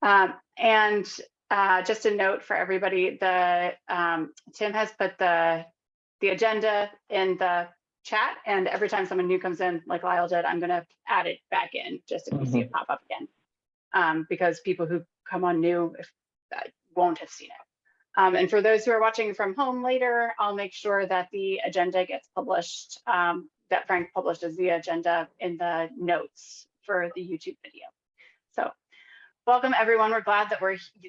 And just a note for everybody, Tim has put the agenda in the chat, and every time someone new comes in, like Lyle did, I'm going to add it back in just if you see it pop up again, because people who come on new won't have seen it. And for those who are watching from home later, I'll make sure that the agenda gets published, that Frank publishes the agenda in the notes for the YouTube video. So welcome everyone. We're glad that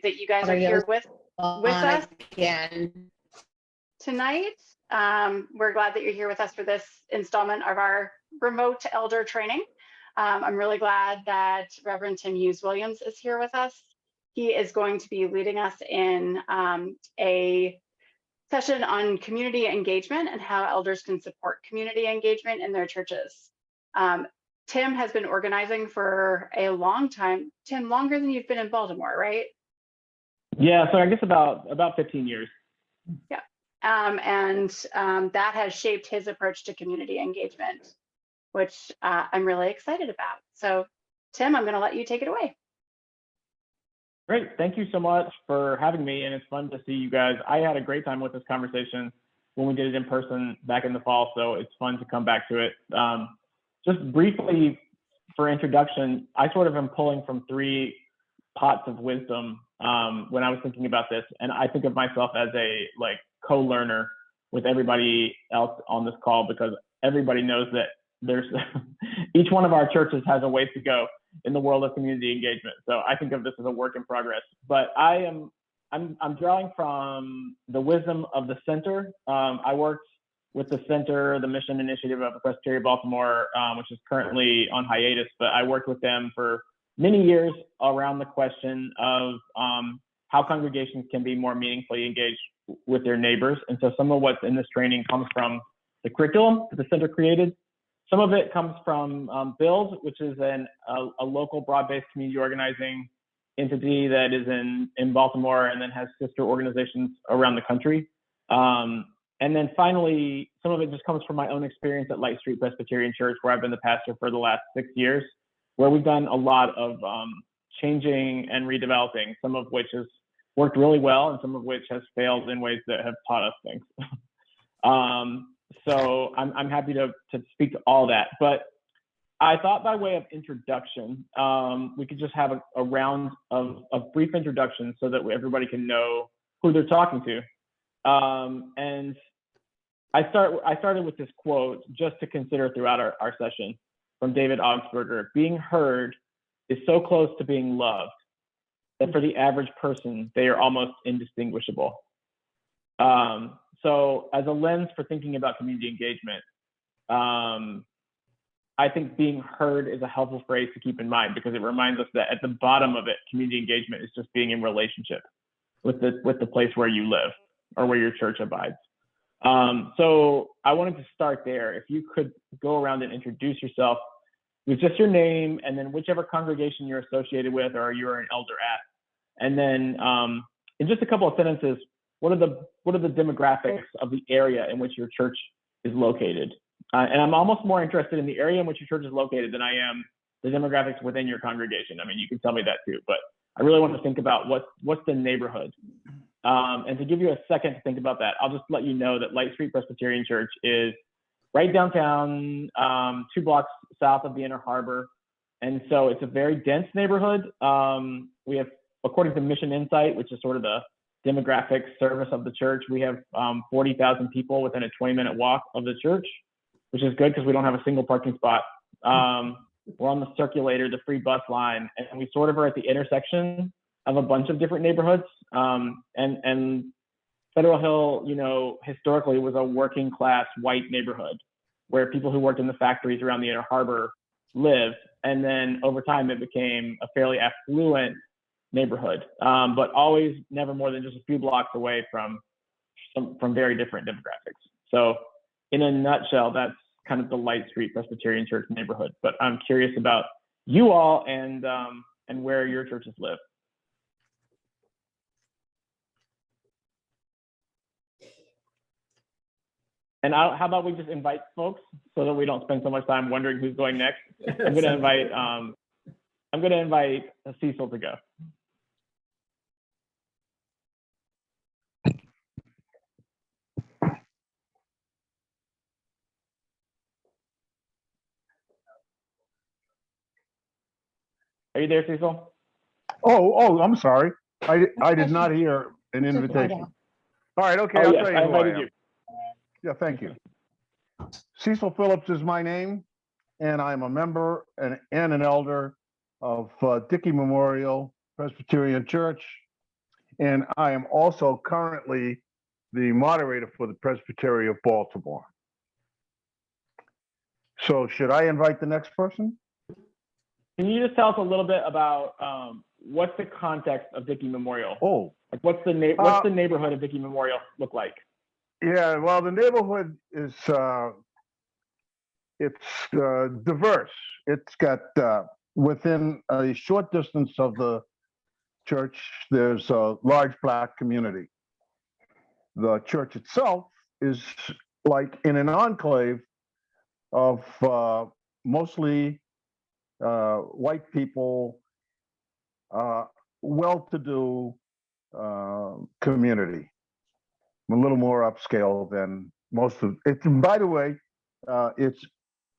you guys are here with us again tonight. We're glad that you're here with us for this installment of our remote elder training. I'm really glad that Reverend Tim Hughes Williams is here with us. He is going to be leading us in a session on community engagement and how elders can support community engagement in their churches. Tim has been organizing for a long time. Tim, longer than you've been in Baltimore, right? Yeah, so I guess about 15 years. Yeah, and that has shaped his approach to community engagement, which I'm really excited about. So Tim, I'm gonna let you take it away. Great, thank you so much for having me, and it's fun to see you guys. I had a great time with this conversation when we did it in person back in the fall, so it's fun to come back to it. Just briefly for introduction, I sort of am pulling from 3 pots of wisdom when I was thinking about this, and I think of myself as a co-learner with everybody else on this call, because everybody knows that there's each one of our churches has a ways to go in the world of community engagement. So I think of this as a work in progress. But I'm drawing from the wisdom of the center. I worked with the center, the mission initiative of the Presbytery of Baltimore, which is currently on hiatus, but I worked with them for many years around the question of how congregations can be more meaningfully engaged with their neighbors. And so some of what's in this training comes from the curriculum that the center created. Some of it comes from Build, which is a local broad-based community organizing entity that is in Baltimore and then has sister organizations around the country. And then finally, some of it just comes from my own experience at Light Street Presbyterian Church, where I've been the pastor for the last 6 years, where we've done a lot of changing and redeveloping, some of which has worked really well and some of which has failed in ways that have taught us things. So I'm happy to speak to all that. But I thought by way of introduction, we could just have a round of brief introductions so that everybody can know who they're talking to. And I started with this quote just to consider throughout our session from David Augsburger: being heard is so close to being loved that for the average person, they are almost indistinguishable. So as a lens for thinking about community engagement, I think being heard is a helpful phrase to keep in mind, because it reminds us that at the bottom of it, community engagement is just being in relationship with the place where you live or where your church abides. So I wanted to start there. If you could go around and introduce yourself with just your name and then whichever congregation you're associated with or you're an elder at. And then in just a couple of sentences, what are the demographics of the area in which your church is located? And I'm almost more interested in the area in which your church is located than I am the demographics within your congregation. I mean, you can tell me that too, but I really want to think about what's the neighborhood. And to give you a second to think about that, I'll just let you know that Light Street Presbyterian Church is right downtown, 2 blocks south of the Inner Harbor. And so it's a very dense neighborhood. We have, according to Mission Insight, which is sort of the demographic service of the church, we have 40,000 people within a 20-minute walk of the church, which is good because we don't have a single parking spot. We're on the circulator, the free bus line, and we sort of are at the intersection of a bunch of different neighborhoods. And Federal Hill, historically was a working class white neighborhood where people who worked in the factories around the Inner Harbor lived. And then over time, it became a fairly affluent neighborhood, but always never more than just a few blocks away from very different demographics. So in a nutshell, that's kind of the Light Street Presbyterian Church neighborhood. But I'm curious about you all and where your churches live. And how about we just invite folks so that we don't spend so much time wondering who's going next? I'm going to invite Cecil to go. Are you there, Cecil? Oh, I'm sorry. I did not hear an invitation. All right, okay, Oh, I'll yes, tell you I who I invited am. you. Yeah, thank you. Cecil Phillips is my name, and I'm a member and an elder of Dickey Memorial Presbyterian Church, and I am also currently the moderator for the Presbytery of Baltimore. So should I invite the next person? Can you just tell us a little bit about what's the context of Dickey Memorial? Oh, Like, what's the neighborhood of Dickey Memorial look like? yeah, well, the neighborhood is diverse. It's got within a short distance of the church, there's a large Black community. The church itself is like in an enclave of mostly white people, well-to-do community, a little more upscale than most of it. By the way, it's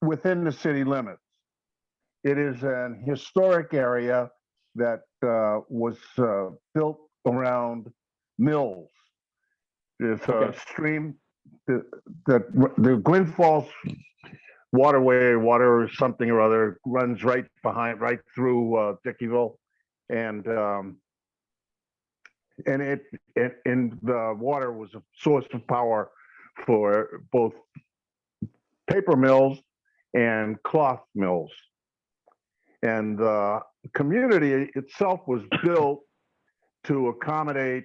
within the city limits. It is an historic area that was built around mills. There's a stream, the Gwynn Falls waterway, water or something or other, runs right through Dickeyville, and the water was a source of power for both paper mills and cloth mills. And the community itself was built to accommodate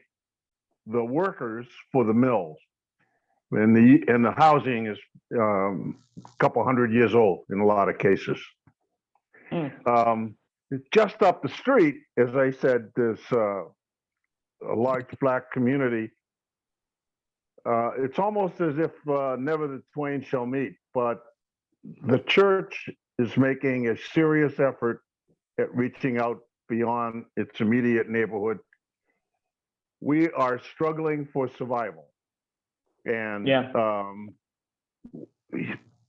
the workers for the mills. And the housing is a couple hundred years old in a lot of cases. Just up the street, as I said, there's a large Black community. It's almost as if never the twain shall meet, but the church is making a serious effort at reaching out beyond its immediate neighborhood. We are struggling for survival. And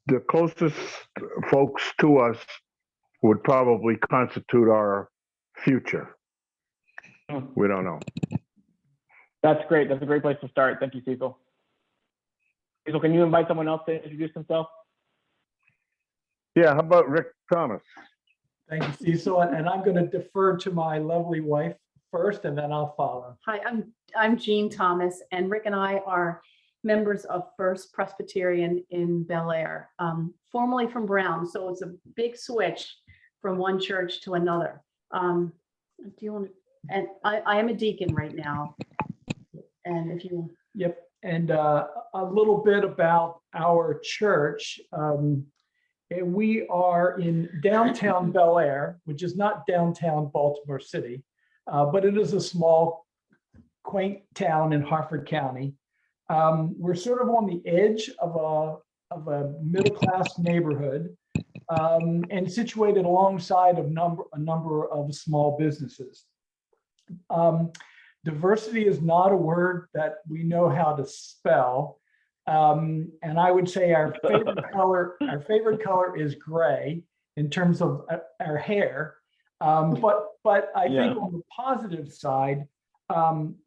the closest folks to us would probably constitute our future. We don't know. That's great. That's a great place to start. Thank you, Cecil. Cecil, can you invite someone else to introduce themselves? Yeah, how about Rick Thomas? Thank you, Cecil. And I'm going to defer to my lovely wife first, and then I'll follow. Hi, I'm Jean Thomas, and Rick and I are members of First Presbyterian in Bel Air, formerly from Brown. So it's a big switch from one church to another. Do you want to? And I am a deacon right now. And if you. Yep. And a little bit about our church. And we are in downtown Bel Air, which is not downtown Baltimore City, but it is a small, quaint town in Harford County. We're sort of on the edge of a middle-class neighborhood, and situated alongside of a number of small businesses. Diversity is not a word that we know how to spell. And I would say our favorite color is gray in terms of our hair. But I think on the positive side,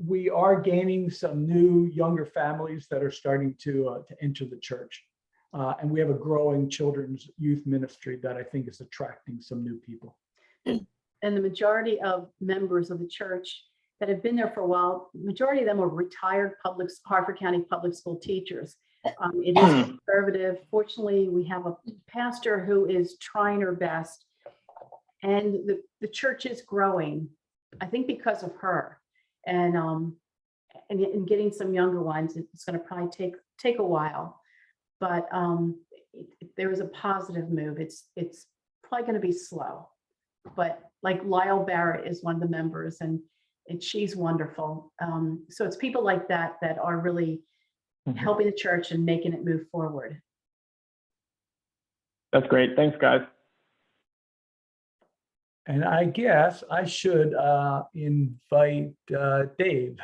we are gaining some new younger families that are starting to enter the church. And we have a growing children's youth ministry that I think is attracting some new people. And the majority of members of the church that have been there for a while, majority of them are retired Harford County public school teachers. It is conservative. Fortunately, we have a pastor who is trying her best, and the church is growing, I think, because of her. And getting some younger ones, it's going to probably take a while, but there is a positive move. It's probably going to be slow, but like Lyle Barrett is one of the members, and she's wonderful. So it's people like that that are really helping the church and making it move forward. That's great. Thanks, guys. And I guess I should invite Dave.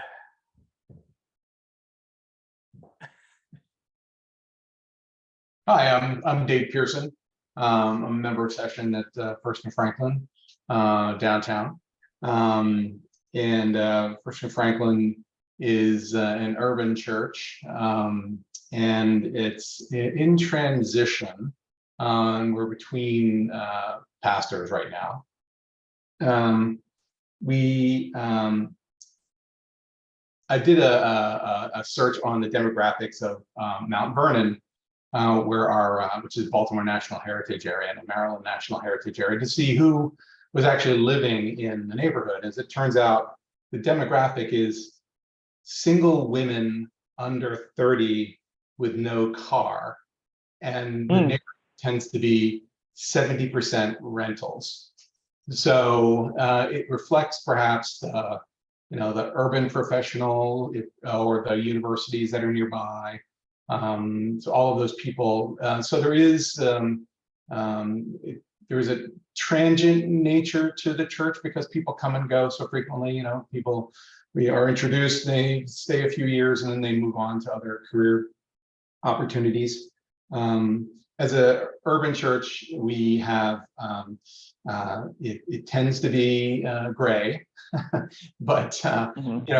Hi, I'm Dave Pearson. I'm a member of session at First and Franklin. downtown. And First and Franklin is an urban church, and it's in transition. We're between pastors right now. I did a search on the demographics of Mount Vernon, where which is Baltimore National Heritage Area and the Maryland National Heritage Area, to see who was actually living in the neighborhood. As it turns out, the demographic is single women under 30 with no car, and the neighborhood tends to be 70% rentals. So it reflects perhaps the urban professional or the universities that are nearby. So all of those there is a transient nature to the church because people come and go so frequently. We are introduced, they stay a few years, and then they move on to other career opportunities. As a urban church, we have it tends to be gray, but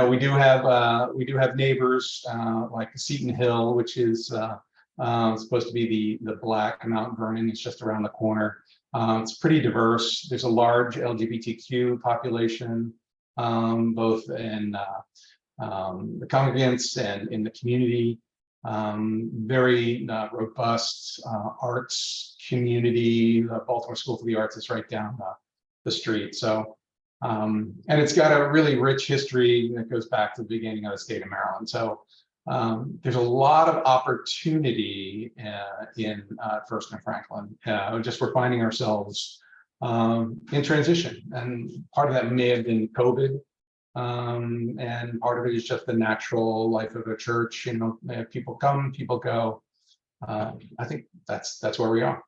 we do have neighbors like Seton Hill, which is supposed to be the Black Mount Vernon. It's just around the corner. It's pretty diverse. There's a large LGBTQ population, both in the congregants and in the community. Very robust arts community. The Baltimore School for the Arts is right down the street. So, and it's got a really rich history that goes back to the beginning of the state of Maryland. So there's a lot of opportunity in First and Franklin. Just we're finding ourselves in transition, and part of that may have been COVID. And part of it is just the natural life of a church. People come, people go. I think that's where we are.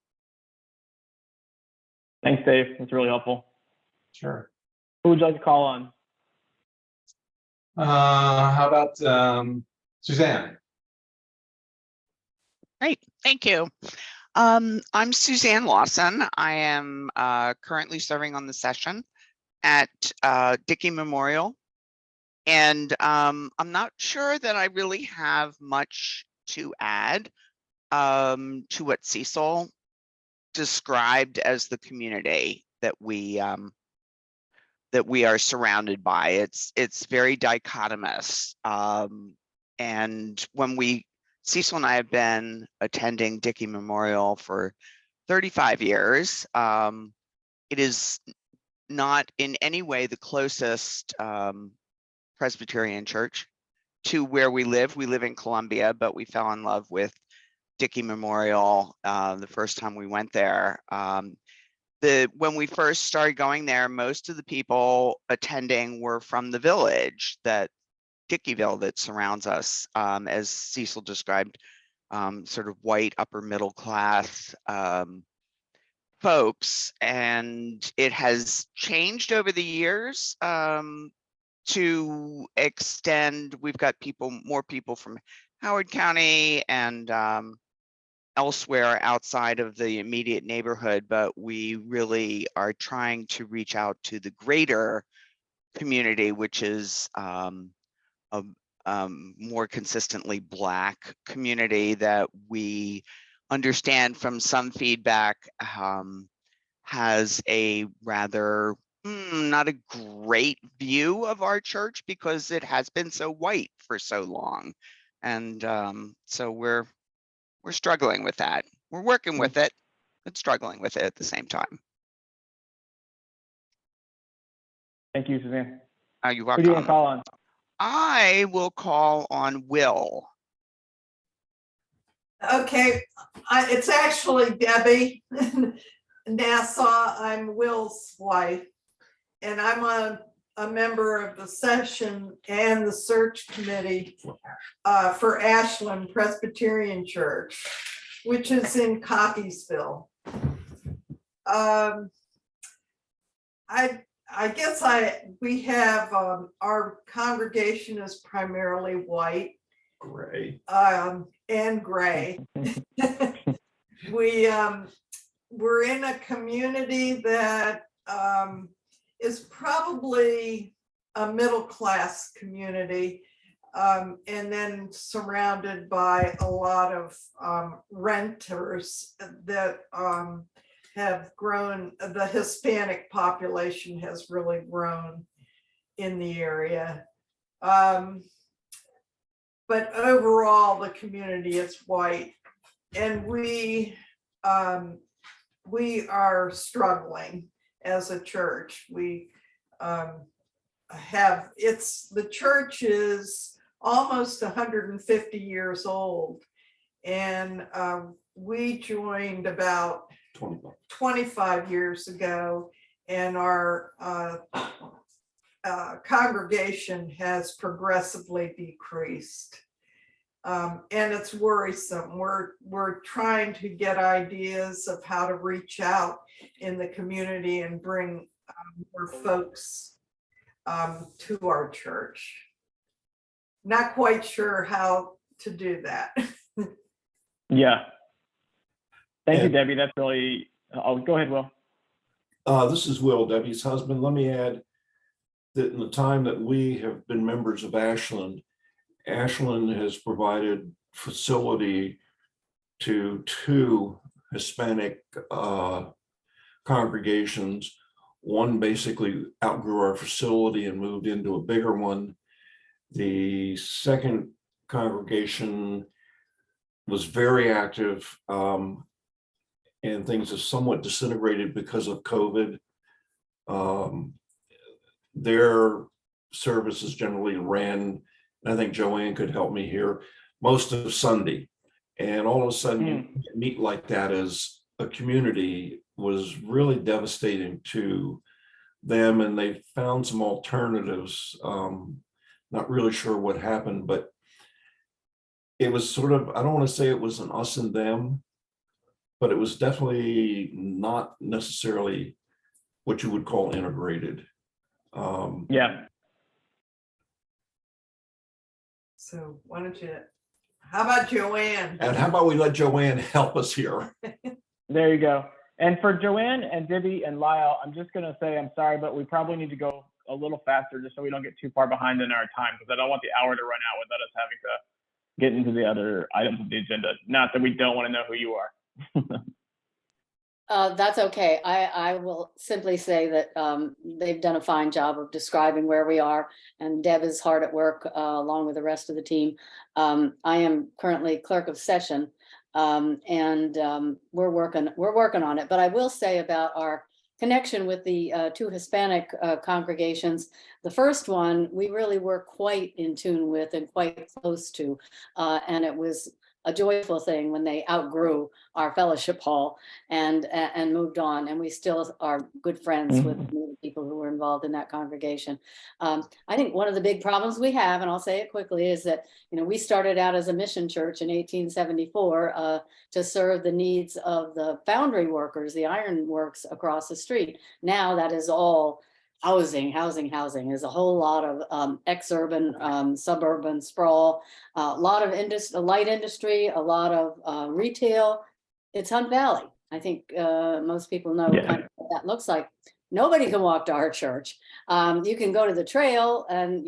Thanks, Dave. That's really helpful. Sure. Who would you like to call on? How about Suzanne? Great, thank you. I'm Suzanne Lawson. I am currently serving on the session at Dickey Memorial. And I'm not sure that I really have much to add to what Cecil described as the community that we are surrounded by. It's very dichotomous. And when Cecil and I have been attending Dickey Memorial for 35 years, it is not in any way the closest Presbyterian church to where we live. We live in Columbia, but we fell in love with Dickey Memorial the first time we went there. When we first started going there, most of the people attending were from the village, that Dickeyville that surrounds us, as Cecil described, sort of white upper middle class folks. And it has changed over the years. To extend, we've got more people from Howard County and elsewhere outside of the immediate neighborhood, but we really are trying to reach out to the greater community, which is a more consistently Black community that we understand from some feedback has a rather not a great view of our church because it has been so white for so long. And so we're struggling with that. We're working with it, but struggling with it at the same time. Thank you, Suzanne. You're Who do you welcome. want to call on? I will call on Will. Okay, it's actually Debbie Nassau. I'm Will's wife, and I'm a member of the session and the search committee for Ashland Presbyterian Church, which is in Cockeysville. I guess we have our congregation is primarily white, Gray. and gray. We're in a community that is probably a middle-class community, and then surrounded by a lot of renters that have grown. The Hispanic population has really grown in the area. But overall, the community is white, and we are struggling as a church. We the church is almost 150 years old, and we joined about 25 years ago, and our congregation has progressively decreased. And it's worrisome. We're trying to get ideas of how to reach out in the community and bring more folks to our church. Not quite sure how to do that. Yeah. Thank you, And- Debbie. That's really, oh, go ahead, Will. This is Will, Debbie's husband. Let me add that in the time that we have been members of Ashland, Ashland has provided facility to 2 Hispanic congregations. One basically outgrew our facility and moved into a bigger one. The second congregation was very active, and things have somewhat disintegrated because of COVID. Their services generally ran, and I think Joanne could help me here, most of Sunday. And all of a sudden, you meet like that as a community was really devastating to them, and they found some alternatives. Not really sure what happened, but it was sort of, I don't want to say it was an us and them, but it was definitely not necessarily what you would call integrated. Yeah. So why don't you, how about Joanne? And how about we let Joanne help us here? There you go. And for Joanne and Debbie and Lyle, I'm just going to say I'm sorry, but we probably need to go a little faster just so we don't get too far behind in our time, because I don't want the hour to run out without us having to get into the other items of the agenda. Not that we don't want to know who you are. That's okay. I will simply say that they've done a fine job of describing where we are, and Deb is hard at work along with the rest of the team. I am currently clerk of session, and we're working on it. But I will say about our connection with the 2 Hispanic congregations. The first one we really were quite in tune with and quite close to, and it was a joyful thing when they outgrew our fellowship hall and moved on, and we still are good friends with the people who were involved in that congregation. I think one of the big problems we have, and I'll say it quickly, is that we started out as a mission church in 1874 to serve the needs of the foundry workers, the iron works across the street. Now that is all housing. There's a whole lot of ex-urban, suburban sprawl, a lot of light industry, a lot of retail. It's Hunt Valley. I think most people know kind of what that looks like. Nobody can walk to our church. You can go to the trail and,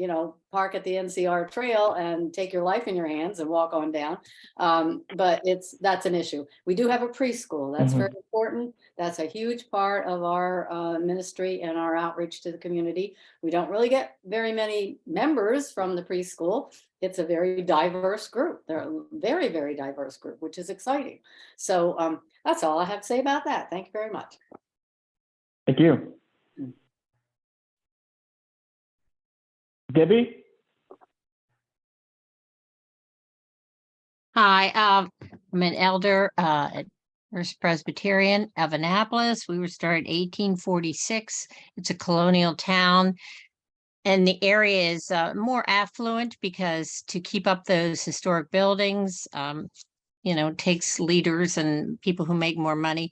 park at the NCR trail and take your life in your hands and walk on down. But that's an issue. We do have a preschool. That's very important. That's a huge part of our ministry and our outreach to the community. We don't really get very many members from the preschool. It's a very diverse group. They're a very, very diverse group, which is exciting. So that's all I have to say about that. Thank you very much. Thank you. Debbie? Hi, I'm an elder at First Presbyterian of Annapolis. We were started 1846. It's a colonial town. And the area is more affluent because to keep up those historic buildings, takes leaders and people who make more money.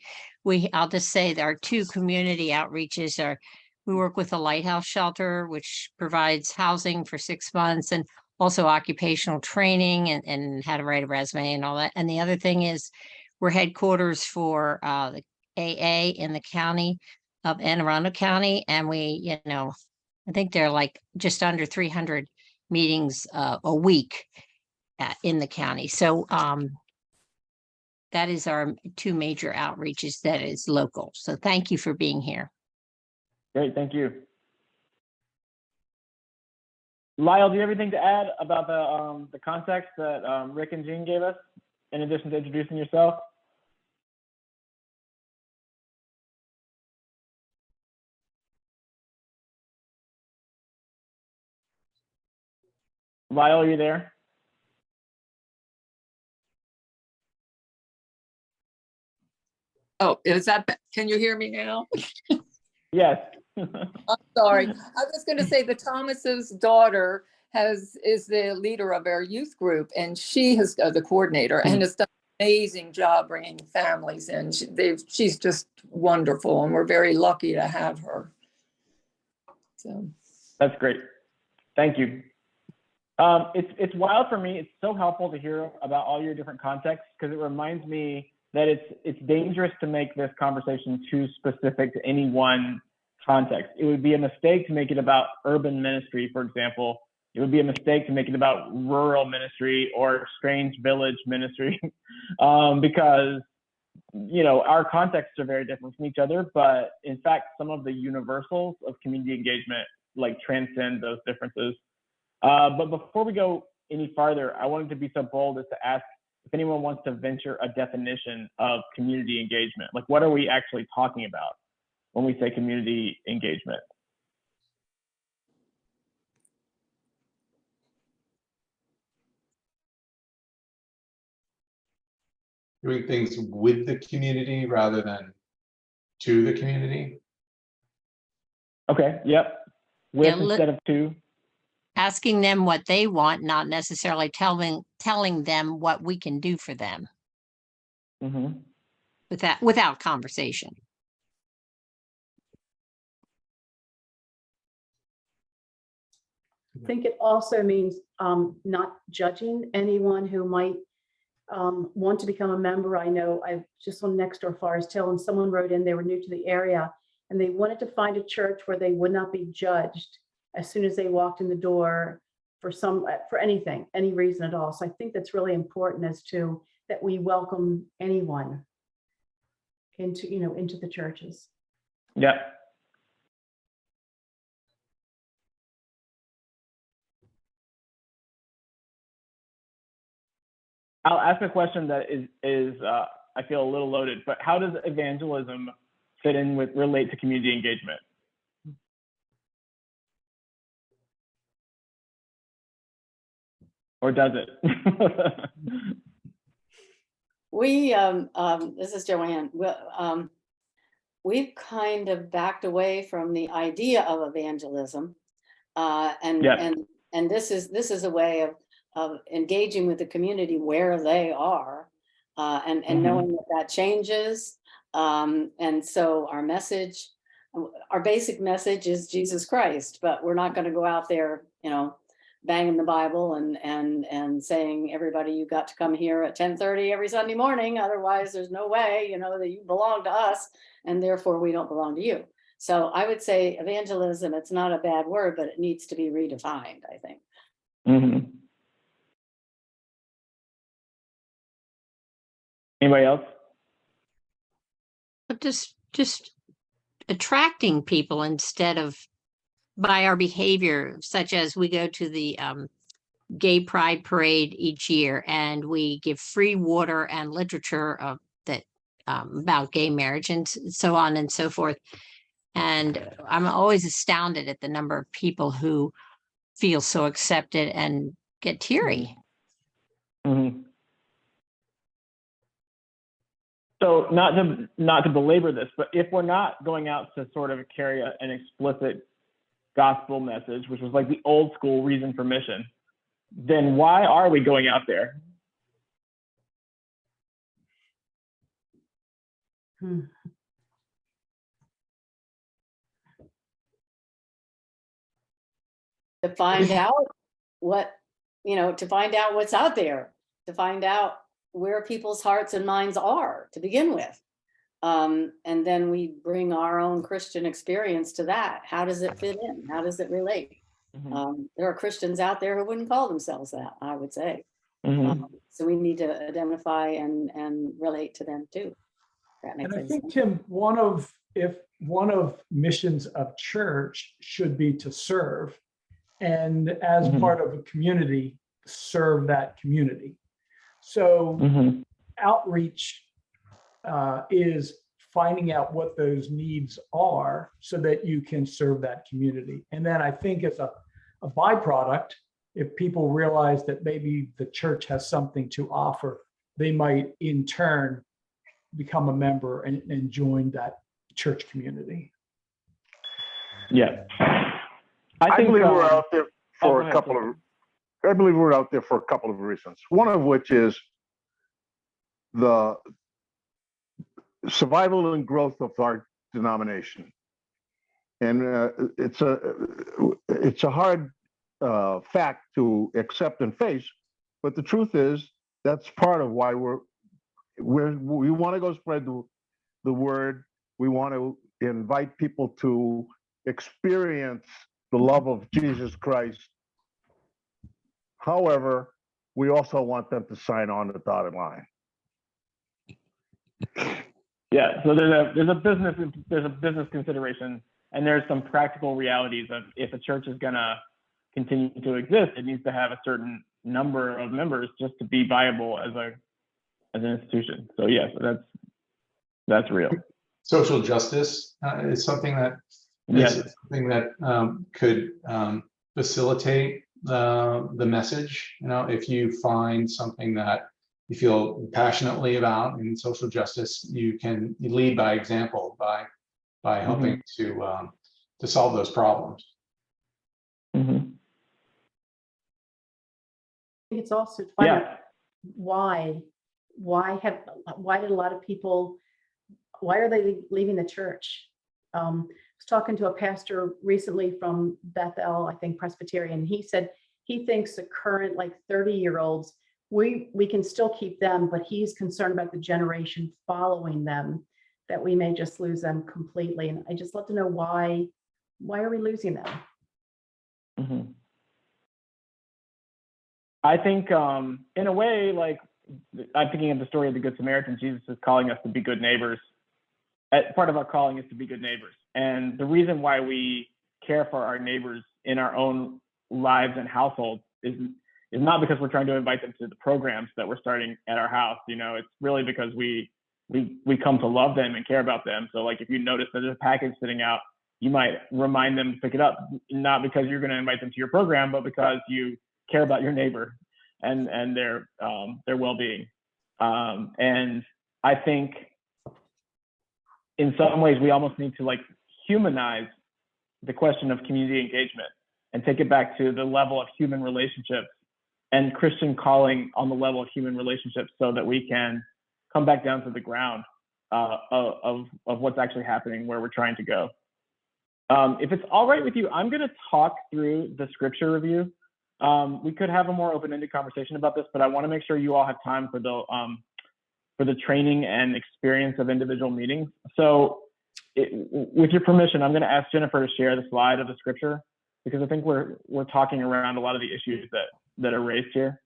I'll just say that our 2 community outreaches are, we work with a lighthouse shelter, which provides housing for 6 months and also occupational training and how to write a resume and all that. And the other thing is we're headquarters for the AA in the county. of Anne Arundel County, and we, I think they're like just under 300 meetings a week in the county. So that is our two major outreaches that is local. So thank you for being here. Great, thank you. Lyle, do you have anything to add about the context that Rick and Jean gave us, in addition to introducing yourself? Lyle, are you there? Oh, is that, can you hear me now? Yes. I'm sorry. I was going to say the Thomas's daughter is the leader of our youth group, and she has the coordinator and has done an amazing job bringing families in. She's just wonderful, and we're very lucky to have her. So That's great. Thank you. It's wild for me. It's so helpful to hear about all your different contexts, because it reminds me that it's dangerous to make this conversation too specific to any one context. It would be a mistake to make it about urban ministry, for example. It would be a mistake to make it about rural ministry or strange village ministry, because our contexts are very different from each other. But in fact, some of the universals of community engagement like transcend those differences. But before we go any farther, I wanted to be so bold as to ask if anyone wants to venture a definition of community engagement. Like, what are we actually talking about when we say community engagement? Doing things with the community rather than to the community. Okay, yep. With instead of to. Asking them what they want, not necessarily telling them what we can do for them. Mm-hmm. Without conversation. I think it also means not judging anyone who might want to become a member. I know I've just on Nextdoor Forest Hill, and someone wrote in, they were new to the area and they wanted to find a church where they would not be judged as soon as they walked in the door for anything, any reason at all. So I think that's really important as to that we welcome anyone into the churches. Yeah. I'll ask a question that is I feel a little loaded, but how does evangelism relate to community engagement? Or does it? This is Joanne. We've kind of backed away from the idea of evangelism, and this is a way of engaging with the community where they are, and knowing that changes. And so our basic message is Jesus Christ, but we're not going to go out there, banging the Bible and saying, everybody, you got to come here at 10:30 every Sunday morning. Otherwise, there's no way, that you belong to us, and therefore we don't belong to you. So I would say evangelism, it's not a bad word, but it needs to be redefined, I think. Mm-hmm. Anybody else? But just attracting people instead of by our behavior, such as we go to the gay pride parade each year and we give free water and literature about gay marriage and so on and so forth. And I'm always astounded at the number of people who feel so accepted and get teary. Mm-hmm. So not to belabor this, but if we're not going out to sort of carry an explicit gospel message, which was like the old school reason for mission, then why are we going out there? To find out to find out what's out there, to find out where people's hearts and minds are to begin with. And then we bring our own Christian experience to that. How does it fit in? How does it relate? There are Christians out there who wouldn't call themselves that, I would say. So we need to identify and relate to them too. That makes And I sense. think, Tim, one of missions of church should be to serve, and as part of a community, serve that community. So outreach is finding out what those needs are so that you can serve that community. And then I think as a byproduct, if people realize that maybe the church has something to offer, they might in turn become a member and join that church community. Yeah. I believe we're out there for go a ahead, couple Tim. of, I believe we're out there for a couple of reasons. One of which is the survival and growth of our denomination. And it's a hard fact to accept and face, but the truth is that's part of why we want to go spread the word. We want to invite people to experience the love of Jesus Christ. However, we also want them to sign on the dotted line. Yeah, so there's a business consideration, and there's some practical realities of if a church is gonna continue to exist, it needs to have a certain number of members just to be viable as an institution. So yes, that's real. Social justice is something that could facilitate the message. You know, if you find something that you feel passionately about in social justice, you lead by example by helping to solve those problems. I think it's also to find out why did a lot of people, why are they leaving the church? I was talking to a pastor recently from Bethel, I think Presbyterian. He said he thinks the current like 30-year-olds, we can still keep them, but he's concerned about the generation following them, that we may just lose them completely. And I just love to know why are we losing them? I think in a way, like I'm thinking of the story of the Good Samaritan. Jesus is calling us to be good neighbors. Part of our calling is to be good neighbors. And the reason why we care for our neighbors in our own lives and households is not because we're trying to invite them to the programs that we're starting at our house. You know, it's really because we come to love them and care about them. So like if you notice that there's a package sitting out, you might remind them to pick it up, not because you're going to invite them to your program, but because you care about your neighbor and their well-being. And I think in some ways we almost need to like humanize the question of community engagement and take it back to the level of human relationships and Christian calling on the level of human relationships, so that we can come back down to the ground of what's actually happening, where we're trying to go. If it's all right with you, I'm going to talk through the scripture review. We could have a more open-ended conversation about this, but I want to make sure you all have time for the training and experience of individual meetings. So with your permission, I'm going to ask Jennifer to share the slide of the scripture, because I think we're talking around a lot of the issues that are raised here.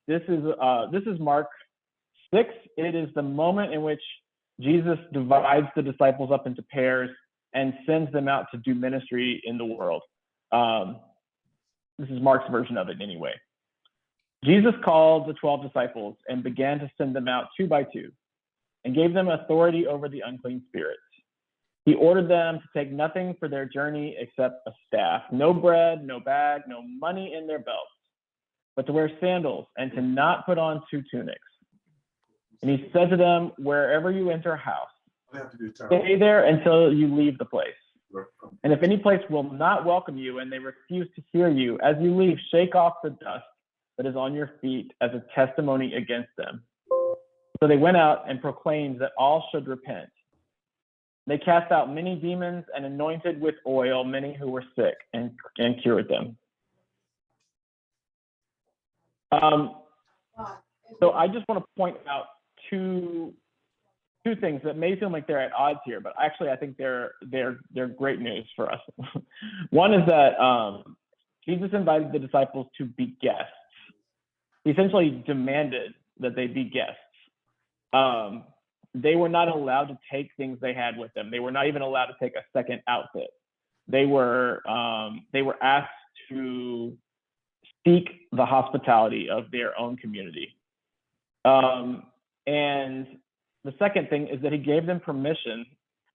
This is Mark 6. It is the moment in which Jesus divides the disciples up into pairs and sends them out to do ministry in the world. This is Mark's version of it anyway. Jesus called the 12 disciples and began to send them out 2 by 2 and gave them authority over the unclean spirits. He ordered them to take nothing for their journey except a staff, no bread, no bag, no money in their belts, but to wear sandals and to not put on 2 tunics. And he said to them, wherever you enter a house, stay there until you leave the place. And if any place will not welcome you and they refuse to hear you, as you leave, shake off the dust that is on your feet as a testimony against them. So they went out and proclaimed that all should repent. They cast out many demons and anointed with oil many who were sick and cured them. So I just want to point out 2 two things that may seem like they're at odds here, but actually I think they're great news for us. One is that Jesus invited the disciples to be guests. He essentially demanded that they be guests. They were not allowed to take things they had with them. They were not even allowed to take a second outfit. They were asked to seek the hospitality of their own community. And the second thing is that he gave them permission,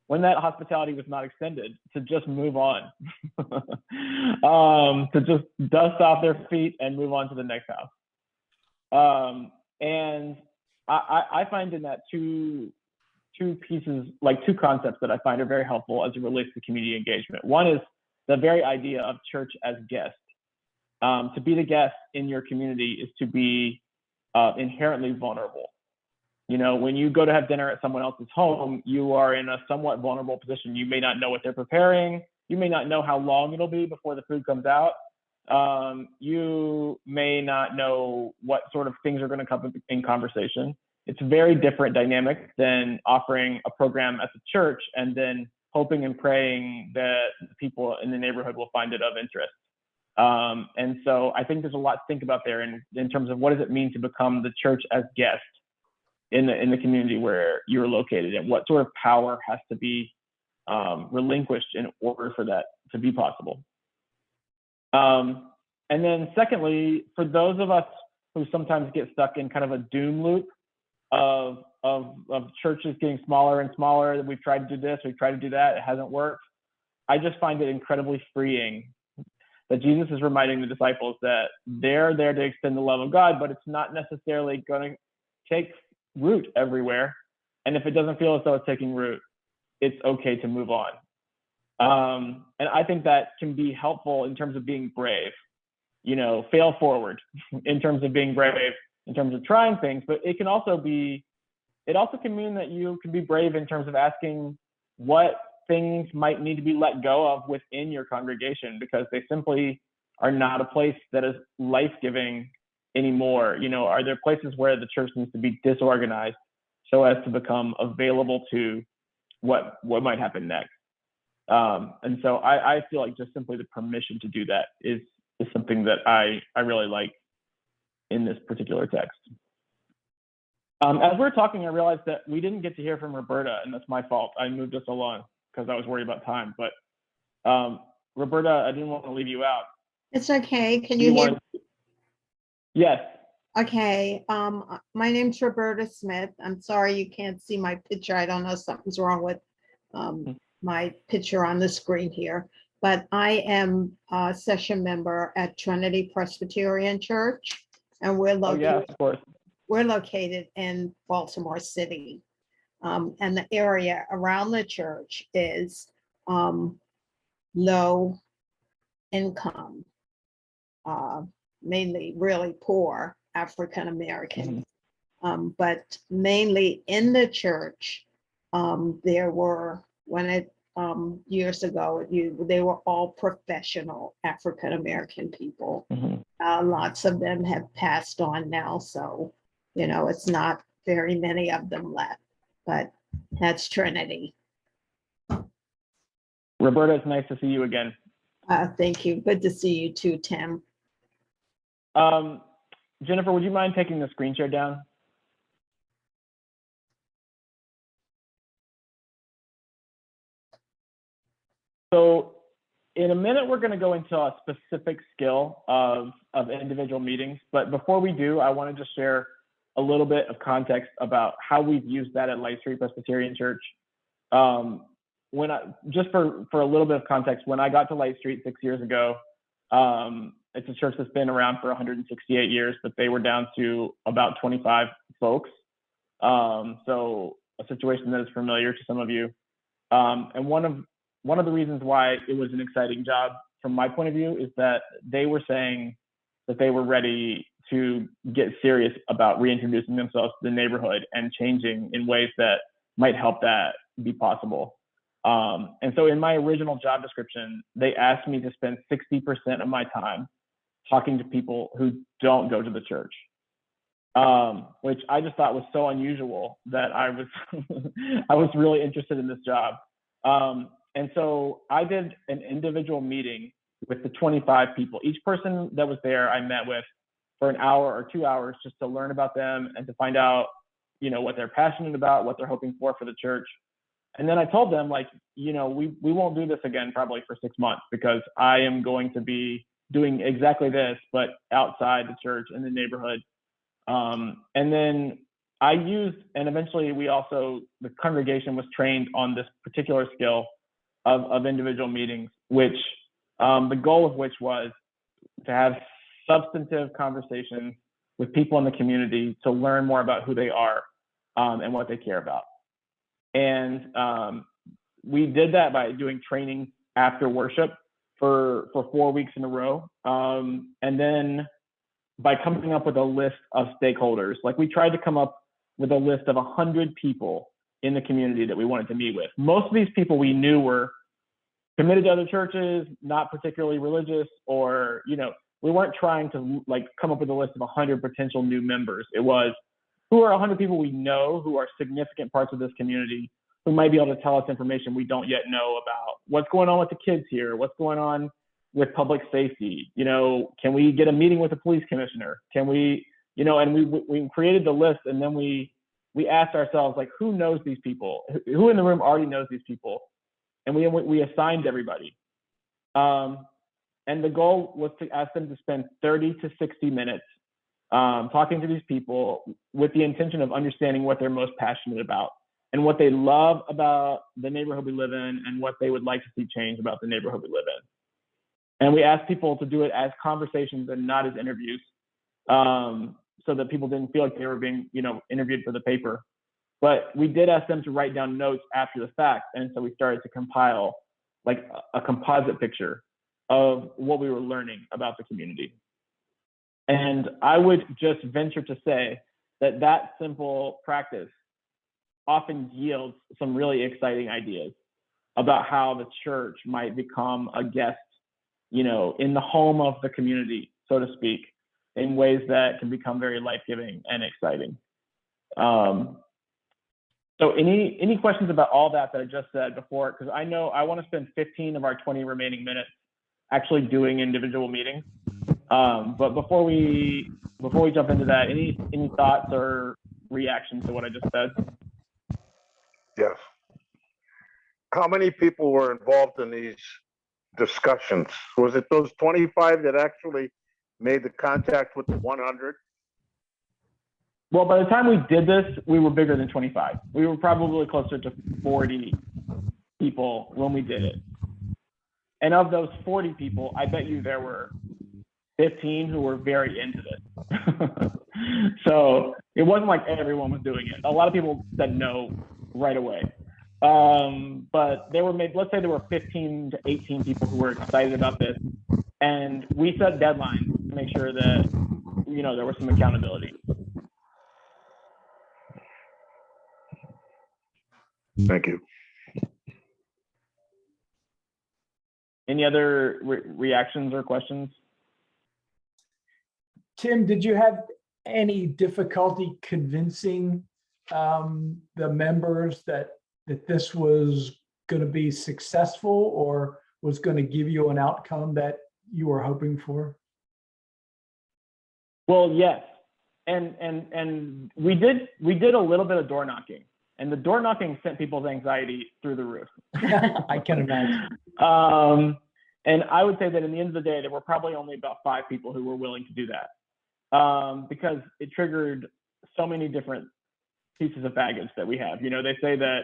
when that hospitality was not extended, to just move on, to just dust off their feet and move on to the next house. And I find in that two pieces, like two concepts that I find are very helpful as it relates to community engagement. One is the very idea of church as guest. To be the guest in your community is to be inherently vulnerable. You know, when you go to have dinner at someone else's home, you are in a somewhat vulnerable position. You may not know what they're preparing. You may not know how long it'll be before the food comes out. You may not know what sort of things are going to come in conversation. It's a very different dynamic than offering a program at the church and then hoping and praying that people in the neighborhood will find it of interest. And so I think there's a lot to think about there in terms of what does it mean to become the church as guest in the community where you're located, and what sort of power has to be relinquished in order for that to be possible. And then secondly, for those of us who sometimes get stuck in kind of a doom loop of churches getting smaller and smaller, we've tried to do this, we've tried to do that, it hasn't worked. I just find it incredibly freeing that Jesus is reminding the disciples that they're there to extend the love of God, but it's not necessarily going to take root everywhere. And if it doesn't feel as though it's taking root, it's okay to move on. And I think that can be helpful in terms of being brave, you know, fail forward in terms of being brave, in terms of trying things, but it can also mean that you can be brave in terms of asking what things might need to be let go of within your congregation, because they simply are not a place that is life-giving anymore. You know, are there places where the church needs to be disorganized so as to become available to what might happen next? And so I feel like just simply the permission to do that is something that I really like in this particular text. As we're talking, I realized that we didn't get to hear from Roberta, and that's my fault. I moved us along because I was worried about time. But Roberta, I didn't want to leave you out. It's okay. Can you hear me? Yes. Okay. My name's Roberta Smith. I'm sorry you can't see my picture. I don't know, something's wrong with my picture on the screen here. But I am a session member at Trinity Presbyterian Church, and we're located, yeah, of course. We're located in Baltimore City. And the area around the church is low income, mainly really poor African Americans. But mainly in the church, there were, years ago, they were all professional African American people. Lots of them have passed on now, so you know it's not very many of them left. But that's Trinity. Roberta, it's nice to see you again. Thank you. Good to see you too, Tim. Jennifer, would you mind taking the screen share down? So in a minute, we're going to go into a specific skill of individual meetings. But before we do, I want to just share a little bit of context about how we've used that at Light Street Presbyterian Church. Just for a little bit of context, when I got to Light Street 6 years ago, it's a church that's been around for 168 years, but they were down to about 25 folks. So a situation that is familiar to some of you. And one of the reasons why it was an exciting job from my point of view is that they were saying that they were ready to get serious about reintroducing themselves to the neighborhood and changing in ways that might help that be possible. And so in my original job description, they asked me to spend 60% of my time talking to people who don't go to the church. which I just thought was so unusual that I was I was really interested in this job. And so I did an individual meeting with the 25 people. Each person that was there, I met with for an hour or 2 hours just to learn about them and to find out, you know, what they're passionate about, what they're hoping for the church. And then I told them, like, you know, we won't do this again probably for 6 months, because I am going to be doing exactly this, but outside the church in the neighborhood. And then I used, and eventually the congregation was trained on this particular skill of individual meetings, which the goal of which was to have substantive conversations with people in the community to learn more about who they are and what they care about. And we did that by doing training after worship for 4 weeks in a row. And then by coming up with a list of stakeholders, like we tried to come up with a list of 100 people in the community that we wanted to meet with. Most of these people we knew were committed to other churches, not particularly religious, or, you know, we weren't trying to like come up with a list of 100 potential new members. It was, who are 100 people we know who are significant parts of this community, who might be able to tell us information we don't yet know about what's going on with the kids here, what's going on with public safety, you know, can we get a meeting with the police commissioner? Can we, you know, and we created the list, and then we asked ourselves, like, who knows these people? Who in the room already knows these people? And we assigned everybody. And the goal was to ask them to spend 30 to 60 minutes talking to these people with the intention of understanding what they're most passionate about and what they love about the neighborhood we live in and what they would like to see change about the neighborhood we live in. And we asked people to do it as conversations and not as interviews, so that people didn't feel like they were being, you know, interviewed for the paper. But we did ask them to write down notes after the fact. And so we started to compile like a composite picture of what we were learning about the community. And I would just venture to say that that simple practice often yields some really exciting ideas about how the church might become a guest, you know, in the home of the community, so to speak, in ways that can become very life-giving and exciting. So any questions about all that I just said before? Because I know I want to spend 15 of our 20 remaining minutes actually doing individual meetings. But before we jump into that, any thoughts or reactions to what I just said? Yes. How many people were involved in these discussions? Was it those 25 that actually made the contact with the 100? Well, by the time we did this, we were bigger than 25. We were probably closer to 40 people when we did it. And of those 40 people, I bet you there were 15 who were very into this. So it wasn't like everyone was doing it. A lot of people said no right away. But there were let's say there were 15 to 18 people who were excited about this. And we set deadlines to make sure that, you know, there was some accountability. Thank you. Any other reactions or questions? Tim, did you have any difficulty convincing the members that this was going to be successful or was going to give you an outcome that you were hoping for? Well, yes, and we did a little bit of door knocking, and the door knocking sent people's anxiety through the roof. I can imagine. And I would say that in the end of the day, there were probably only about 5 people who were willing to do that, because it triggered so many different pieces of baggage that we have. You know, they say that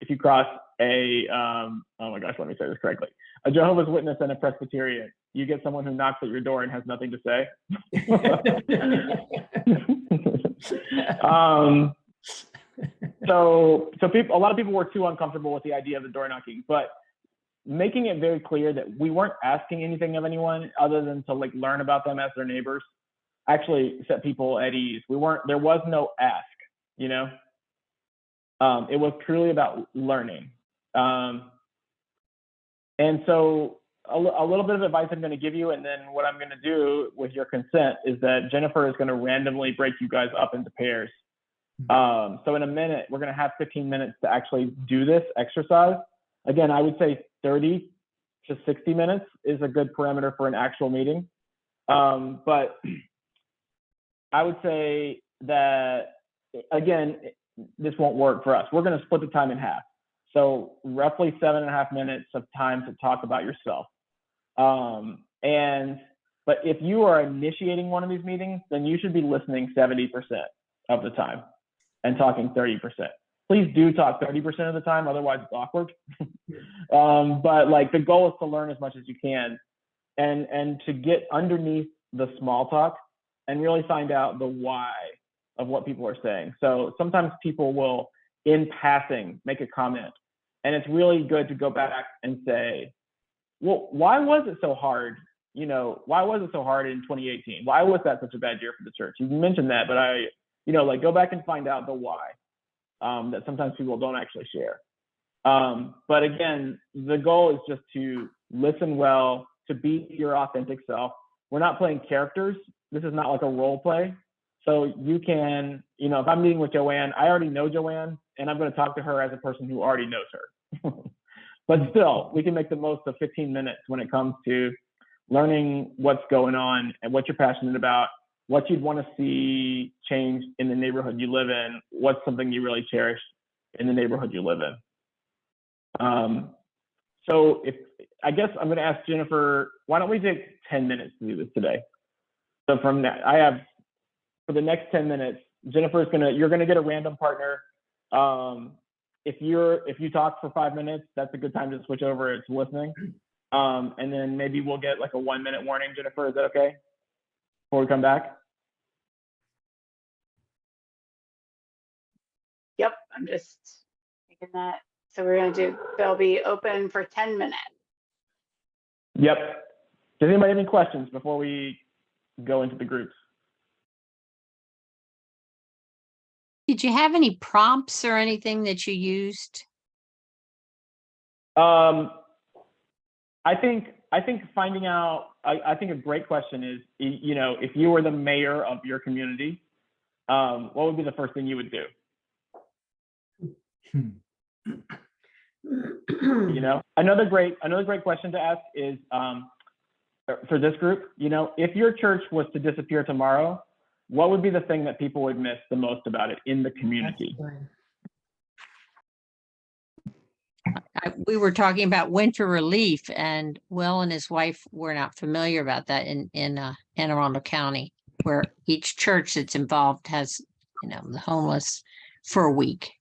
if you cross a, oh my gosh, let me say this correctly, a Jehovah's Witness and a Presbyterian, you get someone who knocks at your door and has nothing to say. So a lot of people were too uncomfortable with the idea of the door knocking, but making it very clear that we weren't asking anything of anyone other than to like learn about them as their neighbors actually set people at ease. There was no ask, you know? It was truly about learning. And so a little bit of advice I'm going to give you, and then what I'm going to do with your consent is that Jennifer is going to randomly break you guys up into pairs. So in a minute, we're going to have 15 minutes to actually do this exercise. Again, I would say 30 to 60 minutes is a good parameter for an actual meeting. But I would say that, again, this won't work for us. We're going to split the time in half. So roughly 7.5 minutes of time to talk about yourself. But if you are initiating one of these meetings, then you should be listening 70% of the time and talking 30%. Please do talk 30% of the time, otherwise it's awkward. But like the goal is to learn as much as you can and to get underneath the small talk and really find out the why of what people are saying. So sometimes people will, in passing, make a comment, and it's really good to go back and say, well, why was it so hard? You know, why was it so hard in 2018? Why was that such a bad year for the church? You mentioned that, but like go back and find out the why that sometimes people don't actually share. But again, the goal is just to listen well, to be your authentic self. We're not playing characters. This is not like a role play. So you can, if I'm meeting with Joanne, I already know Joanne, and I'm going to talk to her as a person who already knows her. But still, we can make the most of 15 minutes when it comes to learning what's going on and what you're passionate about, what you'd want to see change in the neighborhood you live in, what's something you really cherish in the neighborhood you live in. So I guess I'm going to ask Jennifer, why don't we take 10 minutes to do this today? So from that, for the next 10 minutes, Jennifer's you're going to get a random partner. If you talk for 5 minutes, that's a good time to switch over to listening. And then maybe we'll get like a 1-minute warning, Jennifer, is that okay? Before we come back? Yep, I'm just thinking that. So they'll be open for 10 minutes. Yep. Does anybody have any questions before we go into the groups? Did you have any prompts or anything that you used? I think finding out, I think a great question is, if you were the mayor of your community, what would be the first thing you would do? Another great question to ask is, for this group, if your church was to disappear tomorrow, what would be the thing that people would miss the most about it in the community? We were talking about winter relief, and Will and his wife were not familiar about that in Anne Arundel County, where each church that's involved has, the homeless for a week.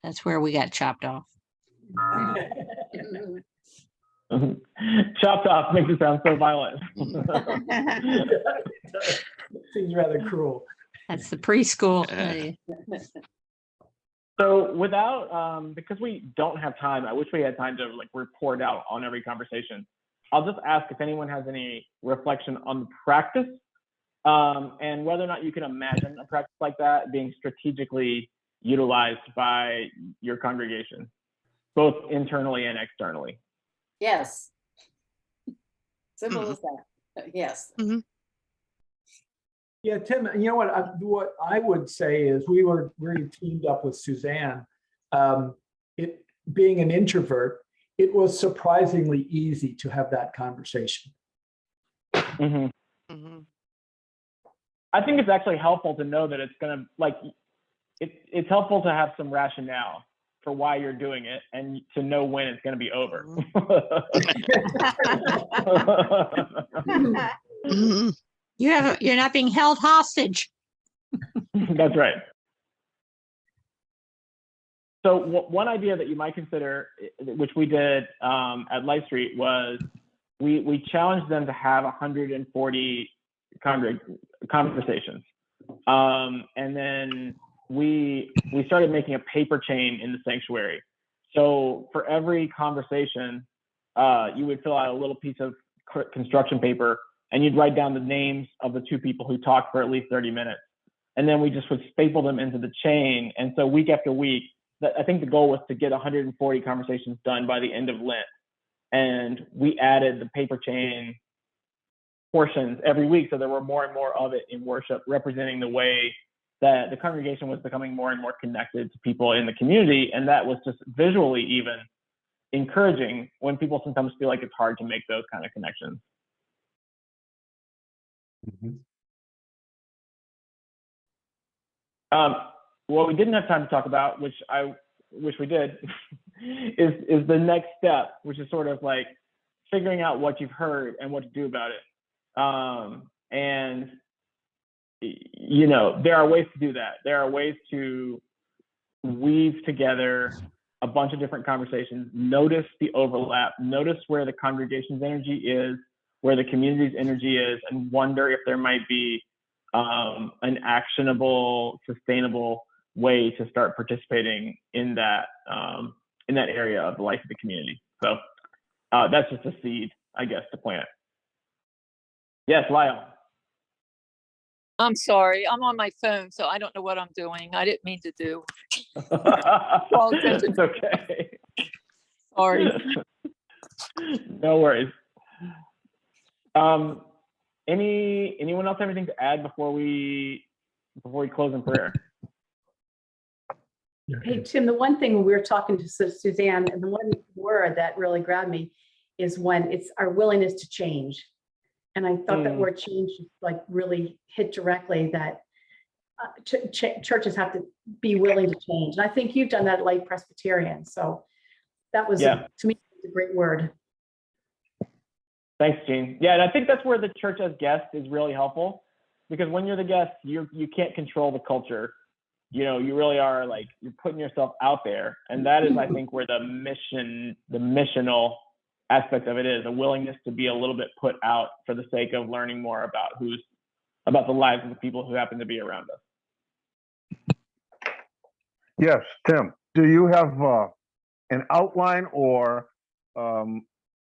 That's where we got chopped off. Chopped off makes it sound so violent. Seems rather cruel. That's the preschool. So because we don't have time, I wish we had time to report out on every conversation. I'll just ask if anyone has any reflection on the practice and whether or not you can imagine a practice like that being strategically utilized by your congregation, both internally and externally. Yes. Simple as that. Yes. Mm-hmm. Yeah, Tim, you know what I would say is we teamed up with Suzanne. It being an introvert, it was surprisingly easy to have that conversation. Mm-hmm. Mm-hmm. I think it's actually helpful to know that it's going to it's helpful to have some rationale for why you're doing it and to know when it's going to be over. You're not being held hostage. That's right. So one idea that you might consider, which we did at Light Street, was we challenged them to have 140 conversations. And then we started making a paper chain in the sanctuary. So for every conversation, you would fill out a little piece of construction paper and you'd write down the names of the two people who talked for at least 30 minutes. And then we just would staple them into the chain. And so week after week, I think the goal was to get 140 conversations done by the end of Lent. And we added the paper chain portions every week. So there were more and more of it in worship, representing the way that the congregation was becoming more and more connected to people in the community. And that was just visually even encouraging when people sometimes feel like it's hard to make those kind of connections. What we didn't have time to talk about, which I wish we did, is the next step, which is sort of like figuring out what you've heard and what to do about it. And, you know, there are ways to do that. There are ways to weave together a bunch of different conversations, notice the overlap, notice where the congregation's energy is, where the community's energy is, and wonder if there might be an actionable, sustainable way to start participating in that area of the life of the community. So that's just a seed, I guess, to plant. Yes, Lyle. I'm sorry, I'm on my phone, so I don't know what I'm doing. I didn't mean to do. It's okay. Sorry. No worries. Anyone else have anything to add before we close in prayer? Hey, Tim, the one thing we were talking to Suzanne, and the one word that really grabbed me is when it's our willingness to change. And I thought that word change like really hit directly, that churches have to be willing to change. And I think you've done that at Light Presbyterian. So that was, to me, a great word. Thanks, Jean. Yeah, and I think that's where the church as guest is really helpful, because when you're the guest, you can't control the culture. You know, you really are like, you're putting yourself out there. And that is, I think, where the missional aspect of it is, a willingness to be a little bit put out for the sake of learning more about the lives of the people who happen to be around us. Yes, Tim, do you have an outline or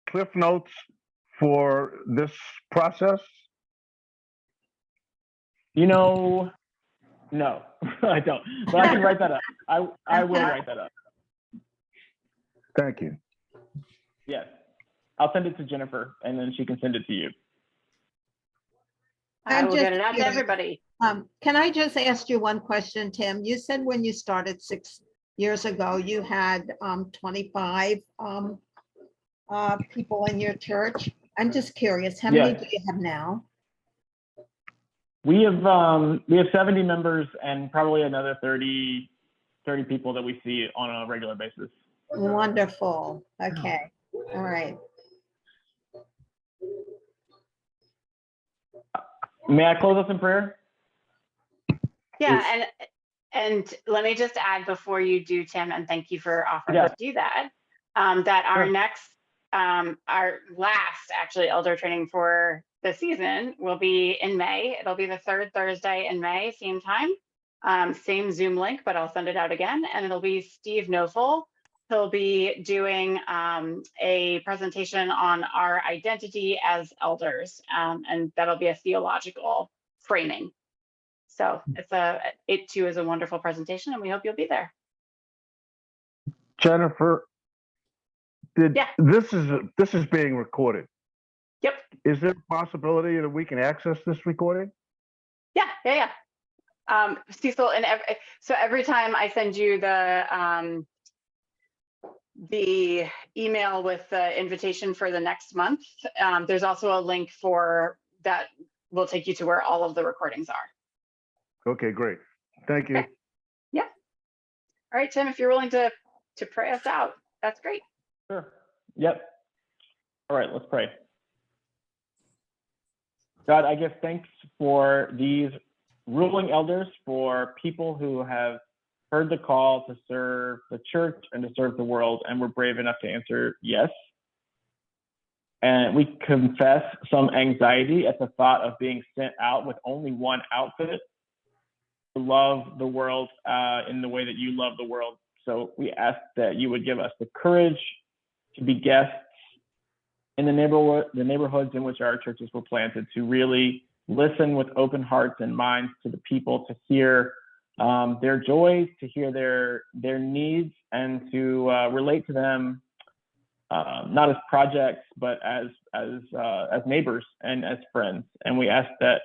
cliff notes for this process? You know, no, I don't, but I can write that up. I will write that up. Thank you. Yes, I'll send it to Jennifer, and then she can send it to you. I will get it out to everybody. Can I just ask you one question, Tim? You said when you started 6 years ago, you had 25 people in your church. I'm just curious, how many do you have now? We have 70 members and probably another 30 people that we see on a regular basis. Wonderful. Okay. All right. May I close us in prayer? Yeah, and let me just add before you do, Tim, and thank you for offering to do that, that our next, our last actually elder training for the season will be in May. It'll be the third Thursday in May, same time, same Zoom link, but I'll send it out again. And it'll be Steve Knofel. He'll be doing a presentation on our identity as elders, and that'll be a theological framing. So it too is a wonderful presentation, and we hope you'll be there. Jennifer, this is being recorded. Yep. Is there a possibility that we can access this recording? Yeah. Cecil, and so every time I send you the email with the invitation for the next month, there's also a link for that will take you to where all of the recordings are. Okay, great. Thank you. Okay. Yeah. All right, Tim, if you're willing to pray us out, that's great. Sure. Yep. All right, let's pray. God, I give thanks for these ruling elders, for people who have heard the call to serve the church and to serve the world, and were brave enough to answer yes. And we confess some anxiety at the thought of being sent out with only one outfit, to love the world in the way that you love the world. So we ask that you would give us the courage to be guests in the neighborhoods in which our churches were planted, to really listen with open hearts and minds to the people, to hear their joys, to hear their needs, and to relate to them, not as projects, but as neighbors and as friends. And we ask that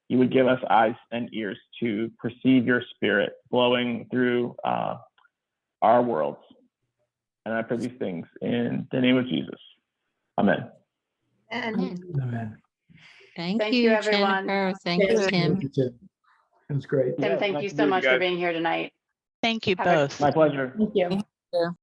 you would give us eyes and ears to perceive your spirit blowing through our worlds. And I pray these things in the name of Jesus. Amen. And Amen. Thank Thank you, you, everyone. Jennifer. Thank you, Thank Tim. Thank you, Tim. It was great. Tim, Yeah, thank nice you to so be with much you for guys. being here tonight. Thank you Have a- both. My pleasure. you.